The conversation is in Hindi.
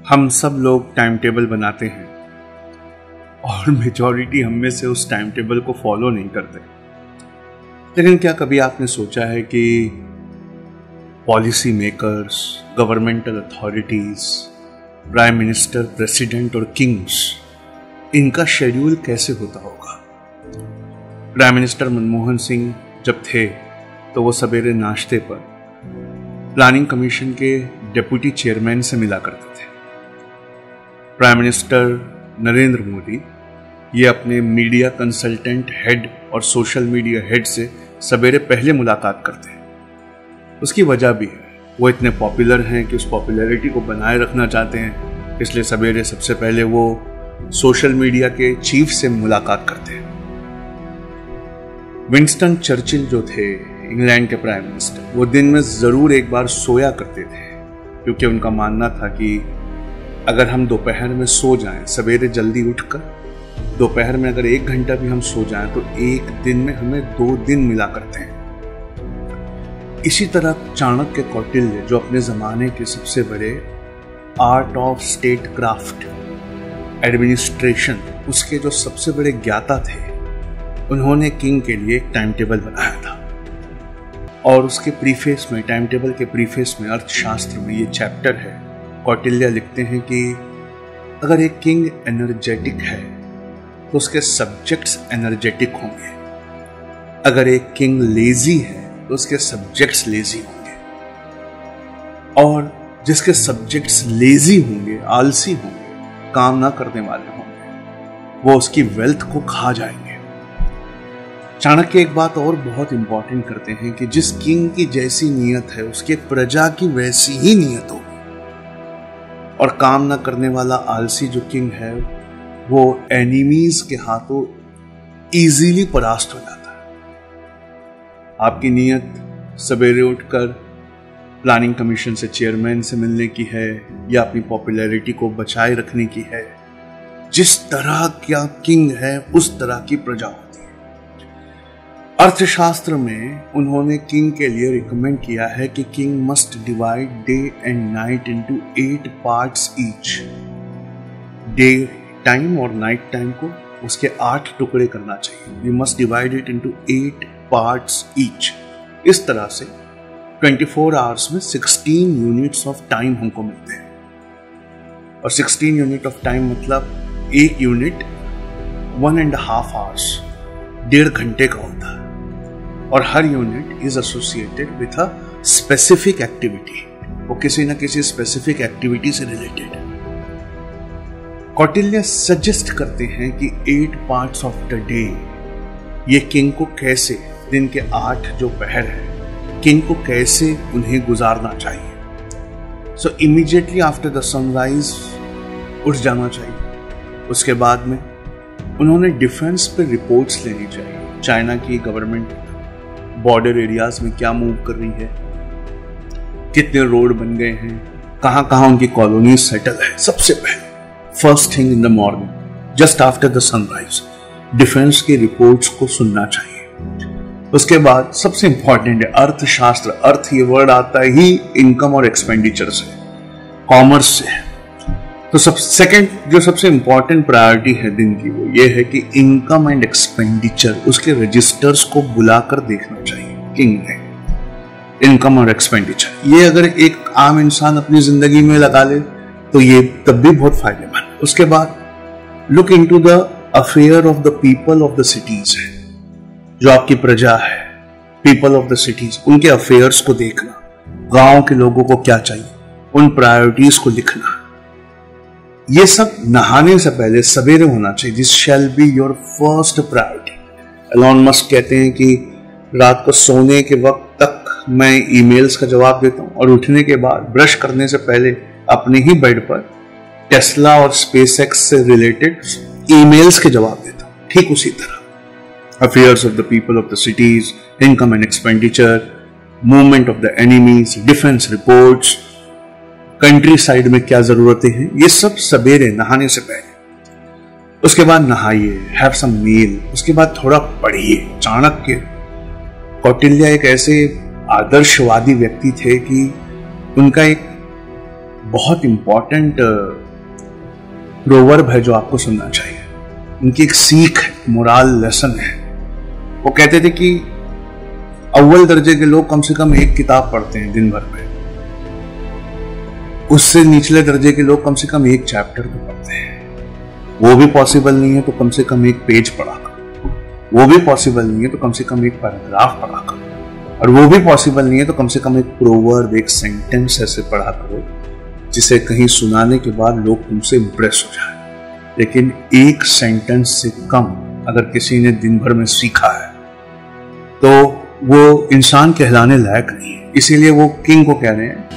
हम सब लोग टाइम टेबल बनाते हैं और मेजॉरिटी हम में से उस टाइम टेबल को फॉलो नहीं करते। लेकिन क्या कभी आपने सोचा है कि policy makers, governmental authorities, prime minister, president और किंग्स, इनका शेड्यूल कैसे होता होगा? प्राइम मिनिस्टर मनमोहन सिंह जब थे तो वो सवेरे नाश्ते पर प्लानिंग कमीशन के डिप्टी चेयरमैन से मिला करते थे। प्राइम मिनिस्टर नरेंद्र मोदी ये अपने मीडिया कंसल्टेंट हेड और सोशल मीडिया हेड से सवेरे पहले मुलाकात करते हैं। उसकी वजह भी है, वो इतने पॉपुलर हैं कि उस पॉपुलैरिटी को बनाए रखना चाहते हैं, इसलिए सवेरे सबसे पहले वो सोशल मीडिया के चीफ से मुलाकात करते हैं। विंस्टन चर्चिल जो थे इंग्लैंड के प्राइम मिनिस्टर, वो दिन में जरूर एक बार सोया करते थे, क्योंकि उनका मानना था कि अगर हम दोपहर में सो जाएं, सवेरे जल्दी उठकर दोपहर में अगर 1 घंटा भी हम सो जाएं तो एक दिन में हमें 2 दिन मिला करते हैं। इसी तरह चाणक्य कौटिल्य, जो अपने जमाने के सबसे बड़े art of state craft administration, उसके जो सबसे बड़े ज्ञाता थे, उन्होंने किंग के लिए एक टाइम टेबल बनाया था। और उसके प्रीफेस में, टाइम टेबल के प्रीफेस में, अर्थशास्त्र में ये चैप्टर है। कौटिल्य लिखते हैं कि अगर एक किंग एनर्जेटिक है तो उसके सब्जेक्ट्स एनर्जेटिक होंगे, अगर एक किंग लेजी है तो उसके सब्जेक्ट्स लेजी होंगे, और जिसके सब्जेक्ट्स लेजी होंगे, आलसी होंगे, काम ना करने वाले होंगे, वो उसकी वेल्थ को खा जाएंगे। चाणक्य एक बात और बहुत इंपॉर्टेंट करते हैं कि जिस किंग की जैसी नीयत है उसके प्रजा की वैसी ही नीयत होगी, और काम ना करने वाला आलसी जो किंग है वो एनिमीज के हाथों इजीली परास्त हो जाता है। आपकी नीयत सवेरे उठकर प्लानिंग कमीशन से चेयरमैन से मिलने की है या अपनी पॉपुलैरिटी को बचाए रखने की है, जिस तरह का किंग है उस तरह की प्रजा होती है। अर्थशास्त्र में उन्होंने किंग के लिए रिकमेंड किया है कि king must divide day and night into 8 parts each. Day time और नाइट टाइम को उसके 8 टुकड़े करना चाहिए। You must divide it into 8 parts each. इस तरह से 24 आवर्स में 16 यूनिट्स ऑफ टाइम हमको मिलते हैं, और 16 यूनिट ऑफ टाइम मतलब एक यूनिट 1.5 आवर्स, 1.5 घंटे का होता है, और हर unit is associated with a specific activity, वो किसी न किसी स्पेसिफिक एक्टिविटी से रिलेटेड है। कौटिल्य सजेस्ट करते हैं कि 8 पार्ट्स ऑफ द डे, ये किंग को कैसे, दिन के 8 जो पहर है, किंग को कैसे उन्हें गुजारना चाहिए। सो इमीडिएटली आफ्टर द सनराइज उठ जाना चाहिए। उसके बाद में उन्होंने डिफेंस पे रिपोर्ट्स लेनी चाहिए। चाइना की गवर्नमेंट बॉर्डर एरियाज में क्या मूव कर रही है, कितने रोड बन गए हैं, कहां कहां उनकी कॉलोनी सेटल है। सबसे पहले first thing in the morning, just after the sunrise, defence की रिपोर्ट्स को सुनना चाहिए। उसके बाद सबसे इंपॉर्टेंट है अर्थशास्त्र। अर्थ ये वर्ड आता ही इनकम और एक्सपेंडिचर से, कॉमर्स से। तो सेकंड जो सबसे इंपॉर्टेंट प्रायोरिटी है दिन की, वो ये है कि इनकम एंड एक्सपेंडिचर, उसके रजिस्टर्स को बुलाकर देखना चाहिए किंग ने। इनकम और एक्सपेंडिचर ये अगर एक आम इंसान अपनी जिंदगी में लगा ले तो ये तब भी बहुत फायदेमंद। उसके बाद look into the affair of the people of the cities है, जो आपकी प्रजा है, पीपल ऑफ द सिटीज, उनके अफेयर्स को देखना, गांव के लोगों को क्या चाहिए, उन प्रायोरिटीज को लिखना। ये सब नहाने से पहले सवेरे होना चाहिए। This shall be your first priority. Elon Musk कहते हैं कि रात को सोने के वक्त तक मैं ईमेल्स का जवाब देता हूं, और उठने के बाद ब्रश करने से पहले अपने ही बेड पर टेस्ला और स्पेसएक्स से रिलेटेड ईमेल्स के जवाब देता हूं। ठीक उसी तरह affairs of the people of the cities, income and expenditure, movement of the enemies, defence reports, country side में क्या जरूरतें हैं, ये सब सवेरे नहाने से पहले। उसके बाद नहाइए, हैव सम मील, उसके बाद थोड़ा पढ़िए। चाणक्य, कौटिल्य एक ऐसे आदर्शवादी व्यक्ति थे कि उनका एक बहुत इंपॉर्टेंट प्रोवर्ब है जो आपको सुनना चाहिए। उनकी एक सीख है, मोरल लेसन है। वो कहते थे कि अव्वल दर्जे के लोग कम से कम एक किताब पढ़ते हैं दिन भर में, उससे निचले दर्जे के लोग कम से कम एक चैप्टर तो पढ़ते हैं। वो भी पॉसिबल नहीं है तो कम से कम एक पेज पढ़ा करो, वो भी पॉसिबल नहीं है तो कम से कम एक पैराग्राफ पढ़ा करो, और वो भी पॉसिबल नहीं है तो कम से कम एक प्रोवर्ब, एक सेंटेंस ऐसे पढ़ा करो जिसे कहीं सुनाने के बाद लोग तुमसे इंप्रेस हो जाए। लेकिन एक सेंटेंस से कम अगर किसी ने दिन भर में सीखा है तो वो इंसान कहलाने लायक नहीं है। इसीलिए वो किंग को कह रहे हैं